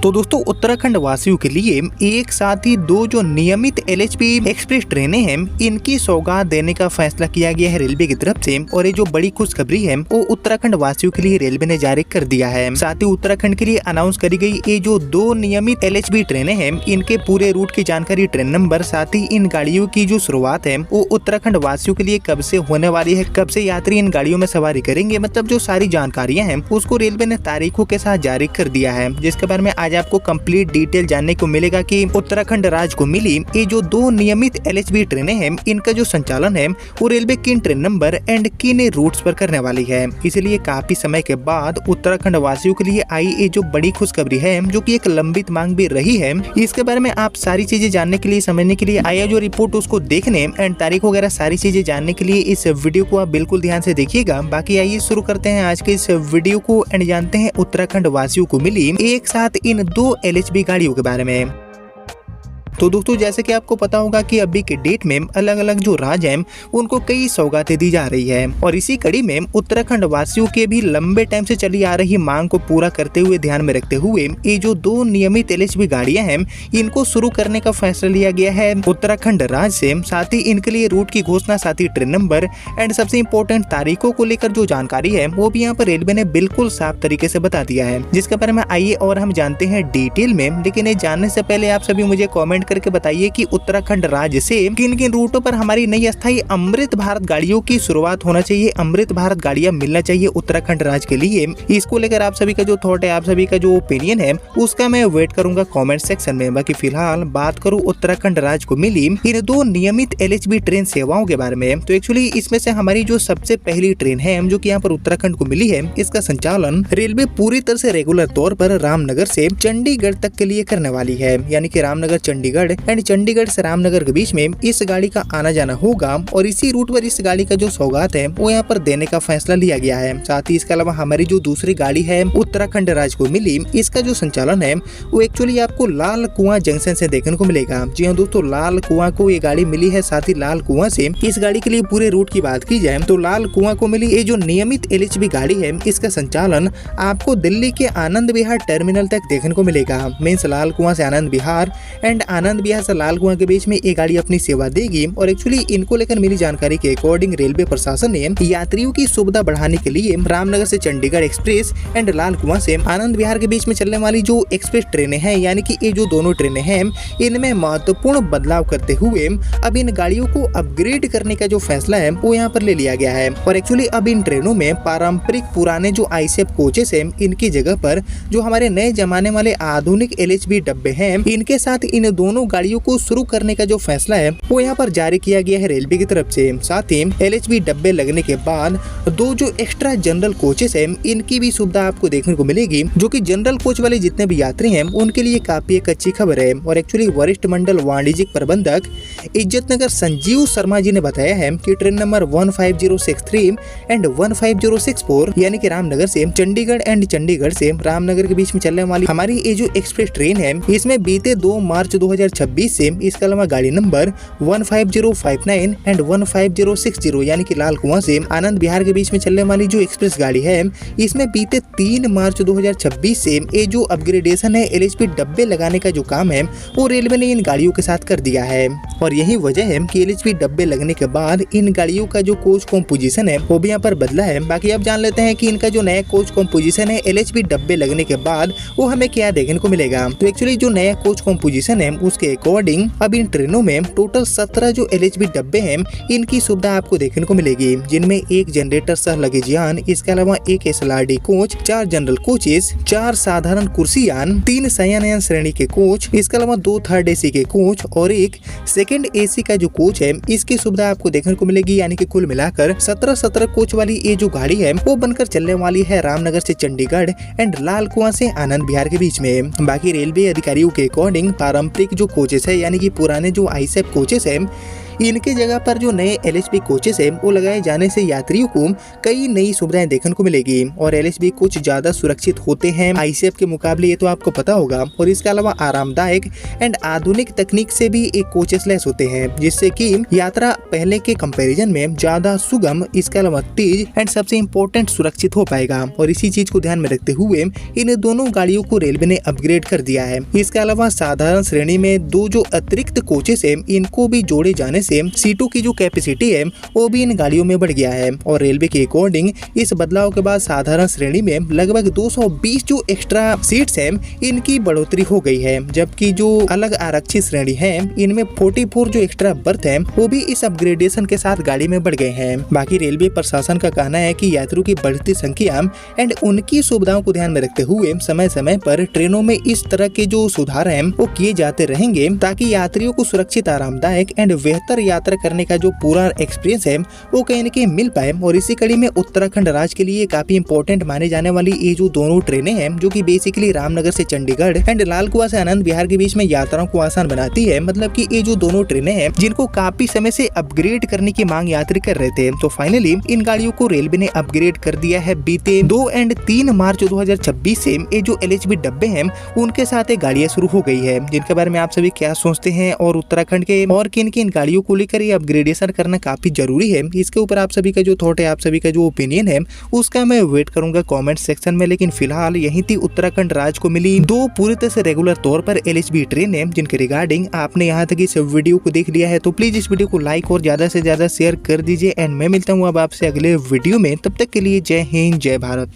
तो दोस्तों उत्तराखंड वासियों के लिए एक साथ ही दो जो नियमित एलएचबी एक्सप्रेस ट्रेनें हैं इनकी सौगात देने का फैसला किया गया है रेलवे की तरफ से। और ये जो बड़ी खुशखबरी है वो उत्तराखंड वासियों के लिए रेलवे ने जारी कर दिया है। साथ ही उत्तराखंड के लिए अनाउंस करी गई ये जो दो नियमित एलएचबी ट्रेनें हैं इनके पूरे रूट की जानकारी, ट्रेन नंबर, साथ ही इन गाड़ियों की जो शुरुआत है वो उत्तराखंड वासियों के लिए कब से होने वाली है, कब से यात्री इन गाड़ियों में सवारी करेंगे, मतलब जो सारी जानकारियां हैं उसको रेलवे ने तारीखों के साथ जारी कर दिया है। जिसके बारे में आज आपको कंप्लीट डिटेल जानने को मिलेगा कि उत्तराखंड राज्य को मिली ये जो दो नियमित एलएचबी ट्रेनें हैं इनका जो संचालन है वो रेलवे किन ट्रेन नंबर एंड किन रूट्स पर करने वाली है। इसीलिए काफी समय के बाद उत्तराखंड वासियों के लिए आई ये जो बड़ी खुशखबरी है जो कि एक लंबित मांग भी रही है। इसके बारे में आप सारी चीजें जानने के लिए, समझने के लिए, आया जो रिपोर्ट उसको देखने एंड तारीख वगैरह सारी चीजें जानने के लिए इस वीडियो को आप बिल्कुल ध्यान से देखिएगा। बाकी आइए शुरू करते हैं आज के इस वीडियो को एंड जानते हैं उत्तराखंड वासियों को मिली एक साथ इन दो एलएचबी गाड़ियों के बारे में। तो दोस्तों जैसे कि आपको पता होगा कि अभी के डेट में अलग अलग जो राज्य हैं उनको कई सौगातें दी जा रही है और इसी कड़ी में उत्तराखंड वासियों के भी लंबे टाइम से चली आ रही मांग को पूरा करते हुए, ध्यान में रखते हुए ये जो दो नियमित एलएचबी गाड़ियां हैं इनको शुरू करने का फैसला लिया गया है उत्तराखंड राज्य से। साथ ही इनके लिए रूट की घोषणा, साथ ही ट्रेन नंबर एंड सबसे इम्पोर्टेंट तारीखों को लेकर जो जानकारी है वो भी यहाँ पर रेलवे ने बिल्कुल साफ तरीके से बता दिया है, जिसके बारे में आइए और हम जानते हैं डिटेल में। लेकिन ये जानने से पहले आप सभी मुझे कॉमेंट करके बताइए कि उत्तराखंड राज्य से किन किन रूटों पर हमारी नई अस्थायी अमृत भारत गाड़ियों की शुरुआत होना चाहिए, अमृत भारत गाड़ियां मिलना चाहिए उत्तराखंड राज्य के लिए। इसको लेकर आप सभी का जो थॉट है, आप सभी का जो ओपिनियन है उसका मैं वेट करूंगा कमेंट सेक्शन में। बाकी फिलहाल बात करूं उत्तराखंड राज्य को मिली इन दो नियमित एलएचबी ट्रेन सेवाओं के बारे में, तो एक्चुअली इसमें से हमारी जो सबसे पहली ट्रेन है जो कि यहाँ पर उत्तराखंड को मिली है, इसका संचालन रेलवे पूरी तरह से रेगुलर तौर पर रामनगर से चंडीगढ़ तक के लिए करने वाली है। यानी कि रामनगर चंडीगढ़ एंड चंडीगढ़ से रामनगर के बीच में इस गाड़ी का आना जाना होगा और इसी रूट पर इस गाड़ी का जो सौगात है वो यहाँ पर देने का फैसला लिया गया है। साथ ही इसके अलावा हमारी जो दूसरी गाड़ी है उत्तराखंड राज्य को मिली, इसका जो संचालन है वो एक्चुअली आपको लाल कुआं जंक्शन से देखने को मिलेगा। जी हाँ दोस्तों, लाल कुआं को ये गाड़ी मिली है। साथ ही लाल कुआं से इस गाड़ी के लिए पूरे रूट की बात की जाए तो लाल कुआं को मिली ये जो नियमित एलएचबी गाड़ी है इसका संचालन आपको दिल्ली के आनंद विहार टर्मिनल तक देखने को मिलेगा। मीन्स लाल कुआं से आनंद विहार एंड आनंद विहार से लाल कुआं के बीच में ये गाड़ी अपनी सेवा देगी। और एक्चुअली इनको लेकर मिली जानकारी के अकॉर्डिंग रेलवे प्रशासन ने यात्रियों की सुविधा बढ़ाने के लिए रामनगर से चंडीगढ़ एक्सप्रेस एंड लाल कुआं से आनंद विहार के बीच में चलने वाली जो एक्सप्रेस ट्रेनें हैं, यानी कि ये जो दोनों ट्रेनें हैं इनमें महत्वपूर्ण बदलाव करते हुए अब इन गाड़ियों को अपग्रेड करने का जो फैसला है वो यहाँ पर ले लिया गया है। और एक्चुअली अब इन ट्रेनों में पारंपरिक पुराने जो आईसेफ कोचेस है इनकी जगह पर जो हमारे नए जमाने वाले आधुनिक एलएचबी डब्बे हैं इनके साथ इन दोनों गाड़ियों को शुरू करने का जो फैसला है वो यहाँ पर जारी किया गया है रेलवे की तरफ से। साथ ही एलएचबी डब्बे लगने के बाद दो जो एक्स्ट्रा जनरल कोचेस हैं इनकी भी सुविधा आपको देखने को मिलेगी, जो कि जनरल कोच वाले जितने भी यात्री हैं उनके लिए काफी एक अच्छी खबर है। और एक्चुअली वरिष्ठ मंडल वाणिज्यिक प्रबंधक इज्जतनगर संजीव शर्मा जी ने बताया है कि ट्रेन नंबर 15063 एंड 15064 यानी कि रामनगर से चंडीगढ़ एंड चंडीगढ़ से रामनगर के बीच में चलने वाली हमारी ये जो एक्सप्रेस ट्रेन है इसमें बीते 2 मार्च 2026 से इसके अलावा गाड़ी नंबर 15059 एंड 15060 यानी कि लाल कुआं से आनंद विहार के बीच में चलने वाली जो एक्सप्रेस गाड़ी है इसमें बीते 3 मार्च 2026 से ये जो अपग्रेडेशन है एलएचबी डब्बे लगाने का जो काम है वो रेलवे ने इन गाड़ियों के साथ कर दिया है। और यही वजह है कि एलएचबी डब्बे लगने के बाद इन गाड़ियों का जो कोच कॉम्पोजिशन है वो भी यहाँ पर बदला है। बाकी अब जान लेते हैं कि इनका जो नया कोच कॉम्पोजिशन है एलएचबी डब्बे लगने के बाद वो हमें क्या देखने को मिलेगा। तो एक्चुअली जो नया कोच कॉम्पोजिशन है उसके अकॉर्डिंग अब इन ट्रेनों में टोटल 17 जो एलएचबी डब्बे हैं इनकी सुविधा आपको देखने को मिलेगी, जिनमें एक जनरेटर सह लगेजियान, इसके अलावा एक एसएलआरडी कोच, 4 जनरल कोचेस, 4 साधारण कुर्सियान, 3 शयनयान श्रेणी के कोच, इसके अलावा 2 थर्ड एसी के कोच और एक सेकंड एसी का जो कोच है इसकी सुविधा आपको देखने को मिलेगी। यानी कि कुल मिलाकर 17 कोच वाली ये जो गाड़ी है वो बनकर चलने वाली है रामनगर से चंडीगढ़ एंड लाल कुआं से आनंद विहार के बीच में। बाकी रेलवे अधिकारियों के अकॉर्डिंग पारंपरिक जो कोचेस है यानी कि पुराने जो आईसेफ कोचेस है इनके जगह पर जो नए LHB कोचेस है वो लगाए जाने से यात्रियों को कई नई सुविधाएं देखने को मिलेगी और LHB कोच ज्यादा सुरक्षित होते हैं ICF के मुकाबले, ये तो आपको पता होगा। और इसके अलावा आरामदायक एंड आधुनिक तकनीक से भी एक कोचेस लैस होते हैं, जिससे कि यात्रा पहले के कंपैरिजन में ज्यादा सुगम, इसके अलावा तेज एंड सबसे इम्पोर्टेंट सुरक्षित हो पाएगा। और इसी चीज को ध्यान में रखते हुए इन दोनों गाड़ियों को रेलवे ने अपग्रेड कर दिया है। इसके अलावा साधारण श्रेणी में दो जो अतिरिक्त कोचेस है इनको भी जोड़े जाने से सीटों की जो कैपेसिटी है वो भी इन गाड़ियों में बढ़ गया है। और रेलवे के अकॉर्डिंग इस बदलाव के बाद साधारण श्रेणी में लगभग 220 जो एक्स्ट्रा सीट्स हैं इनकी बढ़ोतरी हो गई है, जबकि जो अलग आरक्षित श्रेणी है इनमें 44 जो एक्स्ट्रा बर्थ है वो भी इस अपग्रेडेशन के साथ गाड़ी में बढ़ गए हैं। बाकी रेलवे प्रशासन का कहना है कि यात्रियों की बढ़ती संख्या एंड उनकी सुविधाओं को ध्यान में रखते हुए समय समय पर ट्रेनों में इस तरह के जो सुधार हैं वो किए जाते रहेंगे, ताकि यात्रियों को सुरक्षित, आरामदायक एंड बेहतर यात्रा करने का जो पूरा एक्सपीरियंस है वो कहीं न कहीं मिल पाए। और इसी कड़ी में उत्तराखंड राज्य के लिए काफी इंपॉर्टेंट माने जाने वाली ये जो दोनों ट्रेनें हैं जो कि बेसिकली रामनगर से चंडीगढ़ एंड लाल कुआं से आनंद विहार के बीच में यात्राओं को आसान बनाती है। मतलब कि ये जो दोनों ट्रेनें हैं जिनको काफी समय से अपग्रेड करने की मांग यात्री कर रहे थे, तो फाइनली इन गाड़ियों को रेलवे ने अपग्रेड कर दिया है। बीते 2 एंड 3 मार्च 2026 से ये जो LHB डब्बे हैं उनके साथ ये गाड़ियां शुरू हो गई है, जिनके बारे में आप सभी क्या सोचते हैं और उत्तराखंड के और किन गाड़ियों को लेकर ये अपग्रेडेशन करना काफी जरूरी है, इसके ऊपर आप सभी का जो थॉट है, आप सभी का जो ओपिनियन है उसका मैं वेट करूंगा कमेंट सेक्शन में। लेकिन फिलहाल यही थी उत्तराखंड राज्य को मिली 2 पूरी तरह से रेगुलर तौर पर LHB ट्रेन है, जिनके रिगार्डिंग आपने यहाँ तक इस वीडियो को देख लिया है तो प्लीज इस वीडियो को लाइक और ज्यादा से ज्यादा शेयर कर दीजिए। एंड मैं मिलता हूँ अब आपसे अगले वीडियो में, तब तक के लिए जय हिंद, जय भारत।